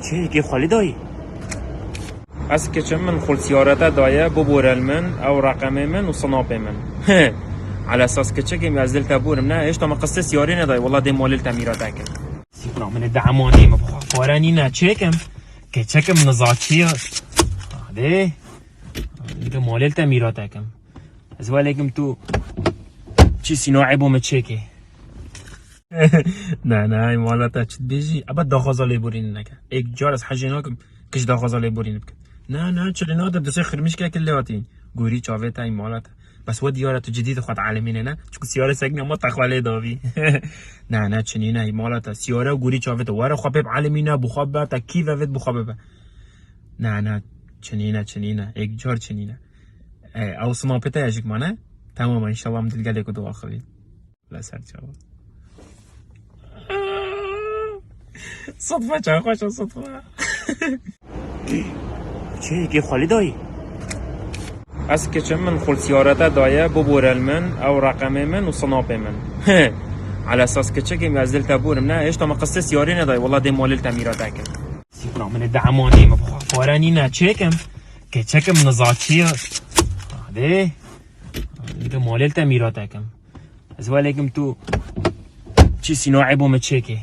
چه که خالی دایی؟ از که چه من خل سیارته دایه ببورل من او رقم من و صناب من على اساس که چه که میازدل تبورم نه ایش تا ما قصه سیاری ندای والله دی مال التمیرات کن سیبرا من دعمانی مبخوا فورانی نه چکم که چکم نزاچی ده دیگه مال التمیرات کم از ولیکم تو چی سیناعی بوم چکه نه مالتا چت بیجی ابد داخازالی بورین نکه یک جار از حجینا کش داخازالی بورین بکن نه چلی ناده دسته خرمیش که کلی هاتین گوری چاوه تا این مالتا بس و دیاره تو جدید خود عالمینه نه چون سیاره سگن ما تخواله داوی نه چنینه این مالتا سیاره و گوری چاوه تو واره خواب عالمینه بخواب تا کی وقت بخواب نه چنینه یک جار چنینه او سناپته یجک مانه تمام ان شاء الله مدلگله کو دعا خوی لا سر جواب صدفه چه خوش صدفه چه که خالی دایی؟ از که چه من خل سیارته دایه ببورل من او رقم من و صناب من على اساس که چه که میازدل تبورم نه ایش تا ما قصه سیاری ندای والله دی مال التمیرات کن سیبرا من دعمانی مبخوا فورانی نه چکم که چکم نزاچی ده دیگه مال التمیرات کم از ولیکم تو چی سیناعی بوم چکه